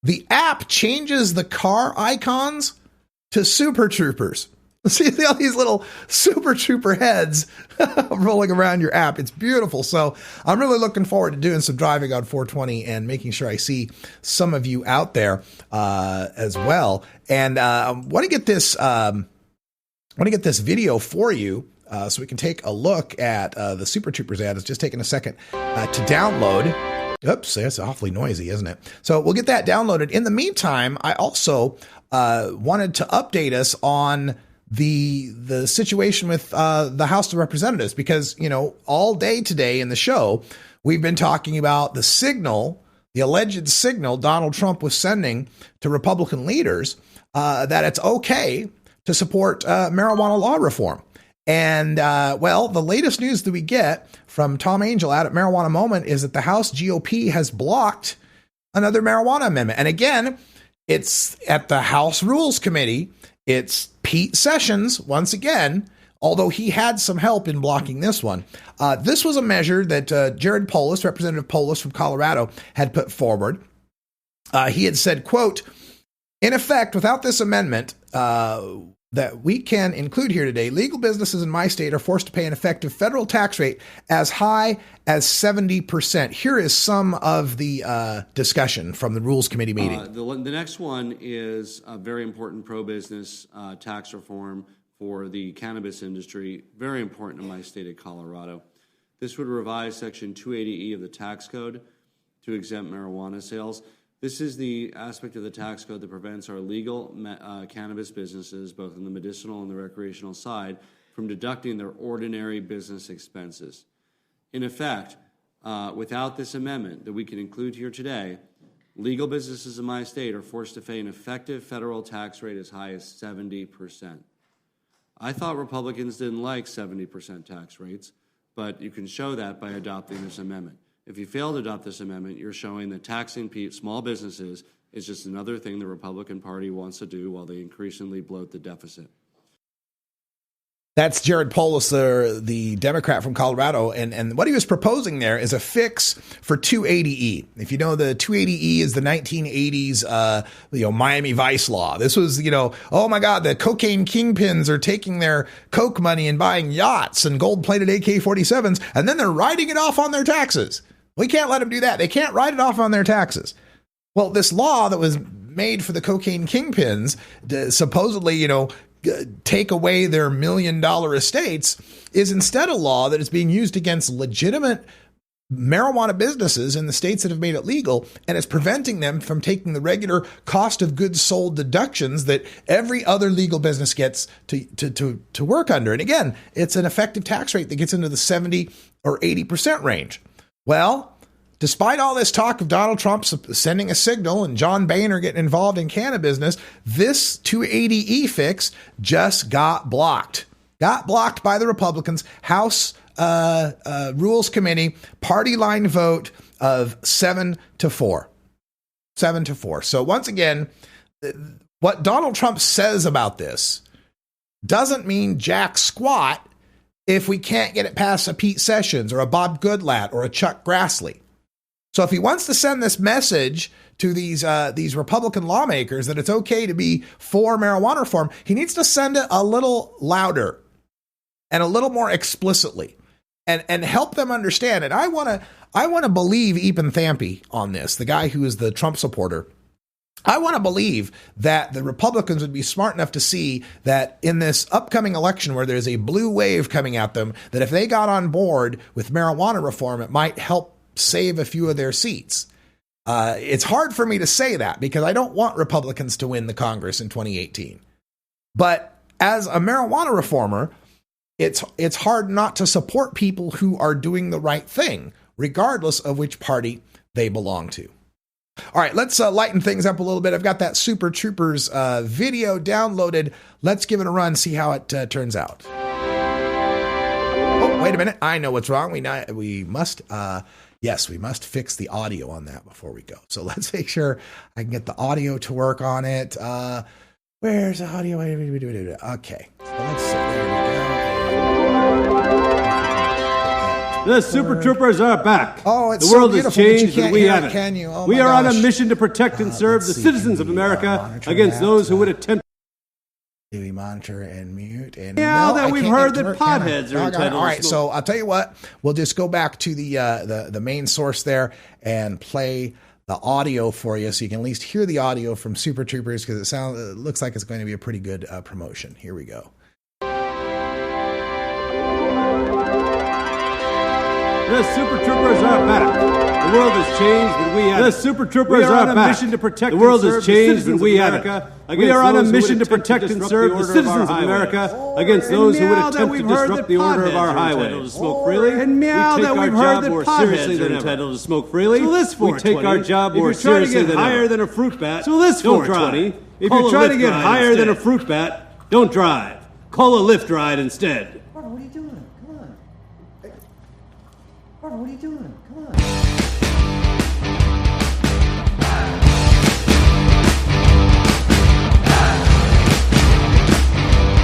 the app changes the car icons to Super Troopers. See all these little Super Trooper heads rolling around your app. It's beautiful. So I'm really looking forward to doing some driving on 420 and making sure I see some of you out there as well. And I want to get this video for you so we can take a look at the Super Troopers ad. It's just taking a second to download. Oops, that's awfully noisy, isn't it? So we'll get that downloaded. In the meantime, I also wanted to update us on the situation with the House of Representatives, because, you know, all day today in the show, we've been talking about the signal, the alleged signal Donald Trump was sending to Republican leaders that it's okay to support marijuana law reform. And, well, the latest news that we get from Tom Angel out at Marijuana Moment is that the House GOP has blocked another marijuana amendment. And again, it's at the House Rules Committee. It's Pete Sessions, once again, although he had some help in blocking this one. This was a measure that Jared Polis, Representative Polis from Colorado, had put forward. He had said, quote, in effect, without this amendment that we can include here today, legal businesses in my state are forced to pay an effective federal tax rate as high as 70%. Here is some of the discussion from the Rules Committee meeting. The next one is a very important pro-business tax reform for the cannabis industry, very important in my state of Colorado. This would revise Section 280E of the tax code to exempt marijuana sales. This is the aspect of the tax code that prevents our legal cannabis businesses, both in the medicinal and the recreational side, from deducting their ordinary business expenses. In effect, without this amendment that we can include here today, legal businesses in my state are forced to pay an effective federal tax rate as high as 70%. I thought Republicans didn't like 70% tax rates, but you can show that by adopting this amendment. If you fail to adopt this amendment, you're showing that taxing small businesses is just another thing the Republican Party wants to do while they increasingly bloat the deficit. That's Jared Polis, the Democrat from Colorado. And what he was proposing there is a fix for 280E. If you know, the 280E is the 1980s, Miami Vice law. This was, oh my God, the cocaine kingpins are taking their coke money and buying yachts and gold-plated AK-47s, and then they're writing it off on their taxes. We can't let them do that. They can't write it off on their taxes. Well, this law that was made for the cocaine kingpins, supposedly, take away their $1 million estates, is instead a law that is being used against legitimate marijuana businesses in the states that have made it legal, and it's preventing them from taking the regular cost of goods sold deductions that every other legal business gets to work under. And again, it's an effective tax rate that gets into the 70 or 80% range. Well, despite all this talk of Donald Trump sending a signal and John Boehner getting involved in cannabis, this 280E fix just got blocked. Got blocked by the Republicans. House Rules Committee, party line vote of 7-4. 7-4. So once again, what Donald Trump says about this doesn't mean jack squat if we can't get it past a Pete Sessions or a Bob Goodlatte or a Chuck Grassley. So if he wants to send this message to these Republican lawmakers that it's okay to be for marijuana reform, he needs to send it a little louder and a little more explicitly and help them understand it. I want to believe Eapen Thampy on this, the guy who is the Trump supporter. I want to believe that the Republicans would be smart enough to see that in this upcoming election where there's a blue wave coming at them, that if they got on board with marijuana reform, it might help save a few of their seats. It's hard for me to say that because I don't want Republicans to win the Congress in 2018. But as a marijuana reformer, it's hard not to support people who are doing the right thing, regardless of which party they belong to. All right, let's lighten things up a little bit. I've got that Super Troopers video downloaded. Let's give it a run, see how it turns out. Oh, wait a minute. I know what's wrong. We must fix the audio on that before we go. So let's make sure I can get the audio to work on it. Where's the audio? Okay. Let's see. The Super Troopers are back. Oh, it's the world so has changed, but and we haven't. Can you? Oh, we are gosh. on a mission to protect and serve the citizens of America against those who would attempt. Do we monitor and mute? And now that we've heard that potheads are entitled. All right, so I'll tell you what. We'll just go back to the main source there and play the audio for you, so you can at least hear the audio from Super Troopers, because it looks like it's going to be a pretty good promotion. Here we go. The Super Troopers are back. The world has changed, but we haven't. The Super Troopers are on a mission to protect the world has changed, but we haven't. We are on a mission to protect and serve the citizens of America against those who would attempt to disrupt the order of our highways. Smoke freely. And meow that we've heard that potheads are entitled to smoke freely. So this 420. We take our job more seriously than higher than a fruit bat. So this 420. If you're trying to get higher than a fruit bat, don't drive. Call a Lyft ride instead. What are you doing? Come on. What are you doing? Come on.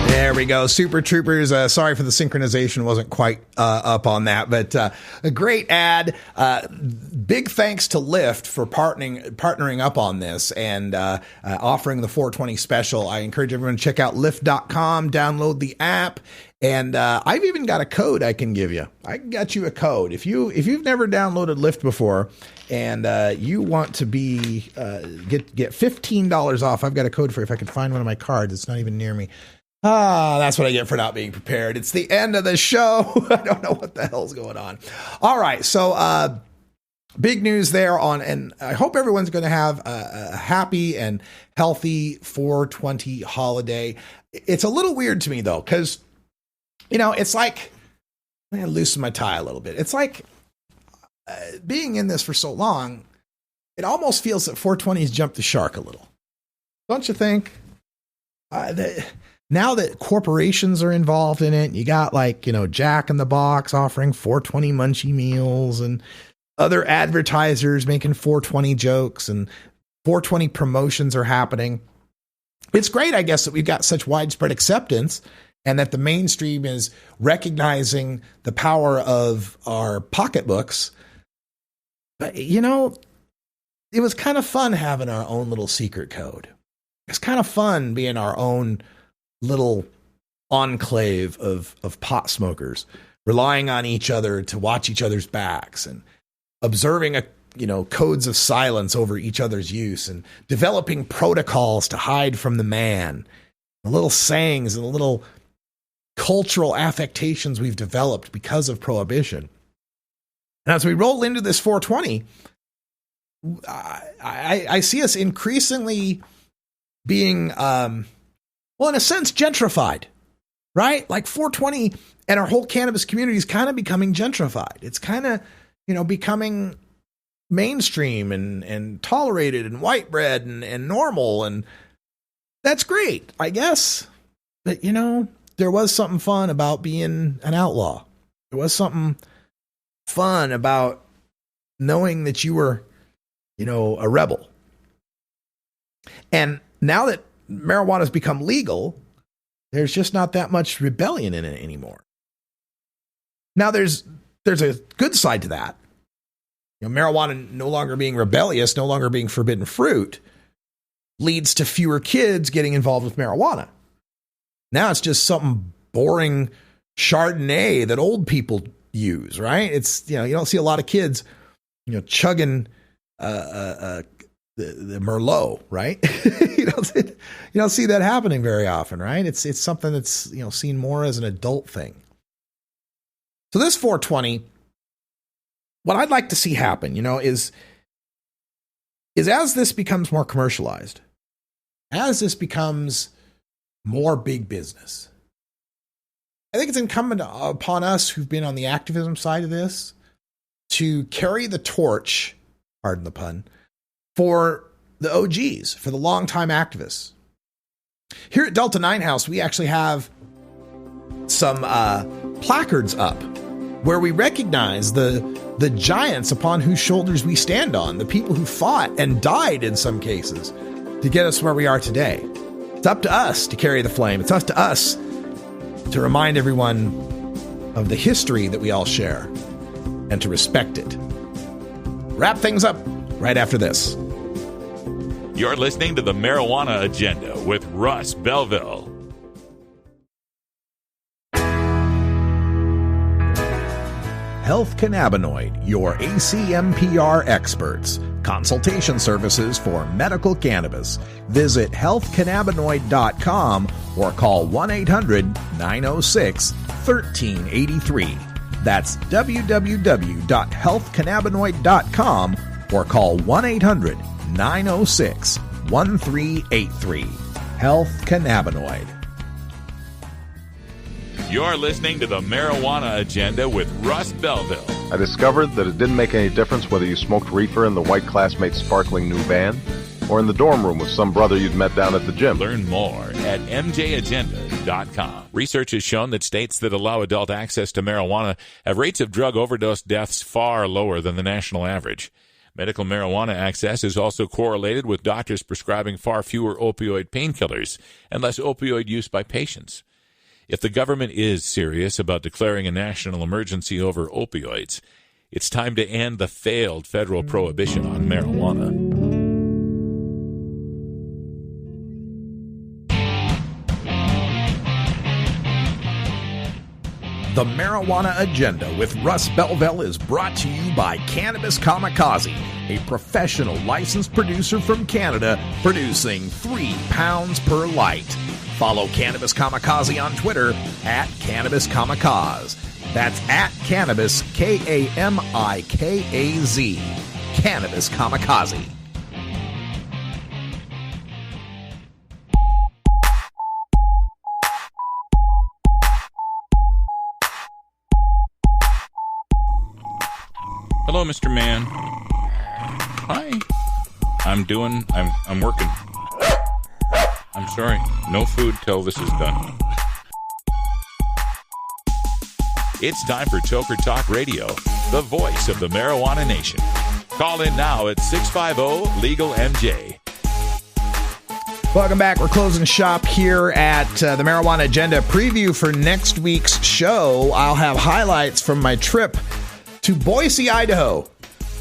There we go. Super Troopers. Sorry for the synchronization. Wasn't quite up on that, but a great ad. Big thanks to Lyft for partnering up on this and offering the 420 special. I encourage everyone to check out Lyft.com, download the app. And I've even got a code I can give you. I can get you a code. If you've never downloaded Lyft before and you want to be get $15 off, I've got a code for you. If I can find one of my cards, it's not even near me. That's what I get for not being prepared. It's the end of the show. I don't know what the hell's going on. All right, so big news there and I hope everyone's going to have a happy and healthy 420 holiday. It's a little weird to me though, because it's like, I'm going to loosen my tie a little bit. It's like being in this for so long, it almost feels that 420's jumped the shark a little. Don't you think? Now that corporations are involved in it, you got Jack in the Box offering 420 munchie meals and other advertisers making 420 jokes and 420 promotions are happening. It's great, I guess, that we've got such widespread acceptance and that the mainstream is recognizing the power of our pocketbooks. But, it was kind of fun having our own little secret code. It's kind of fun being our own little enclave of pot smokers, relying on each other to watch each other's backs and observing codes of silence over each other's use and developing protocols to hide from the man, the little sayings and the little cultural affectations we've developed because of prohibition. And as we roll into this 420, I see us increasingly being, in a sense, gentrified, right? Like 420 and our whole cannabis community is kind of becoming gentrified. It's kind of, becoming mainstream and tolerated and white bread and normal. And that's great, I guess. But, there was something fun about being an outlaw. There was something fun about knowing that you were, a rebel. And now that marijuana has become legal, there's just not that much rebellion in it anymore. Now there's a good side to that. Marijuana no longer being rebellious, no longer being forbidden fruit, leads to fewer kids getting involved with marijuana. Now it's just something boring Chardonnay that old people use, right? It's, you don't see a lot of kids, chugging the Merlot, right? you don't see that happening very often, right? It's something that's, seen more as an adult thing. So this 420, what I'd like to see happen, is as this becomes more commercialized, as this becomes more big business, I think it's incumbent upon us who've been on the activism side of this to carry the torch, pardon the pun, for the OGs, for the longtime activists. Here at Delta 9 House, we actually have some placards up where we recognize the giants upon whose shoulders we stand on, the people who fought and died in some cases to get us where we are today. It's up to us to carry the flame. It's up to us to remind everyone of the history that we all share and to respect it. Wrap things up right after this. You're listening to the Marijuana Agenda with Russ Belville. Health Cannabinoid, your ACMPR experts. Consultation services for medical cannabis. Visit healthcannabinoid.com or call 1-800-906-1383. That's www.healthcannabinoid.com or call 1-800-906-1383. Health Cannabinoid. You're listening to the Marijuana Agenda with Russ Belville. I discovered that it didn't make any difference whether you smoked reefer in the white classmate's sparkling new van or in the dorm room with some brother you'd met down at the gym. Learn more at mjagenda.com. Research has shown that states that allow adult access to marijuana have rates of drug overdose deaths far lower than the national average. Medical marijuana access is also correlated with doctors prescribing far fewer opioid painkillers and less opioid use by patients. If the government is serious about declaring a national emergency over opioids, it's time to end the failed federal prohibition on marijuana. The Marijuana Agenda with Russ Belville is brought to you by Cannabis Kamikaze, a professional licensed producer from Canada producing 3 pounds per light. Follow Cannabis Kamikaze on Twitter at Cannabis Kamikaze. That's at Cannabis, Kamikaze. Cannabis Kamikaze. Hello, Mr. Man. Hi. I'm working. I'm sorry. No food till this is done. It's time for Toker Talk Radio, the voice of the marijuana nation. Call in now at 650-LEGAL-MJ. Welcome back. We're closing shop here at the Marijuana Agenda. Preview for next week's show. I'll have highlights from my trip to Boise, Idaho,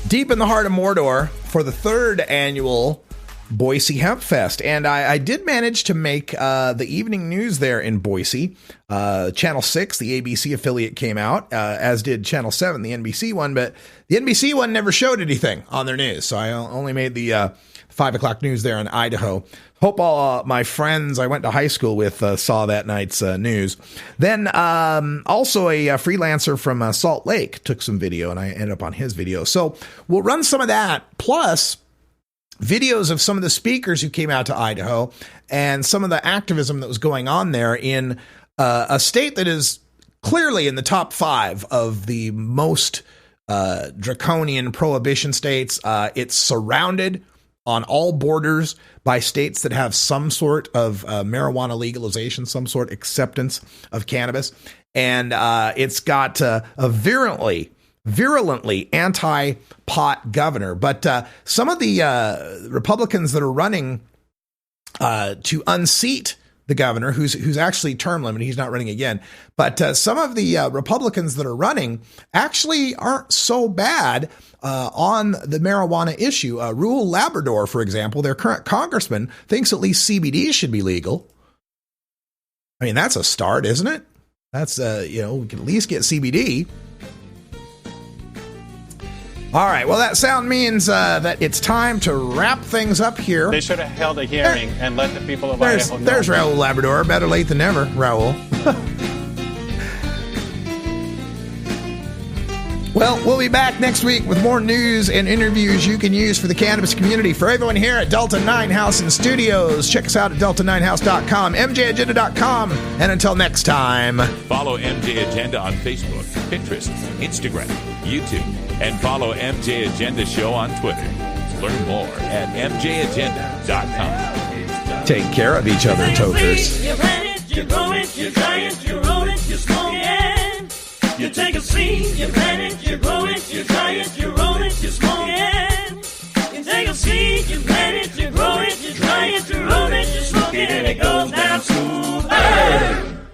deep in the heart of Mordor for the 3rd annual Boise Hemp Fest. And I did manage to make the evening news there in Boise. Channel 6, the ABC affiliate, came out, as did Channel 7, the NBC one. But the NBC one never showed anything on their news. So I only made the 5 o'clock news there in Idaho. Hope all my friends I went to high school with saw that night's news. Then also a freelancer from Salt Lake took some video, and I ended up on his video. So we'll run some of that, plus videos of some of the speakers who came out to Idaho and some of the activism that was going on there in a state that is clearly in the top 5 of the most draconian prohibition states. It's surrounded on all borders by states that have some sort of marijuana legalization, some sort of acceptance of cannabis. And it's got a virulently anti-pot governor. But some of the Republicans that are running to unseat the governor, who's actually term limited, he's not running again. But some of the Republicans that are running actually aren't so bad on the marijuana issue. Rural Labrador, for example, their current congressman thinks at least CBD should be legal. I mean, that's a start, isn't it? That's, we can at least get CBD. All right. Well, that sound means that it's time to wrap things up here. They should have held a hearing and let the people of Idaho know. There's Raul Labrador. Better late than never, Raul. Well, we'll be back next week with more news and interviews you can use for the cannabis community. For everyone here at Delta 9 House and Studios, check us out at delta9house.com, mjagenda.com, and until next time. Follow MJ Agenda on Facebook, Pinterest, Instagram, YouTube, and follow MJ Agenda Show on Twitter. Learn more at mjagenda.com. Take care of each other, tokers. You plant it, you grow it, you dry it, you roll it, you smoke it. You take a seed, you plant it, you grow it, you dry it, you roll it, you smoke it. You take a seed, you plant it, you grow it, you dry it, you roll it, you smoke it. it goes down.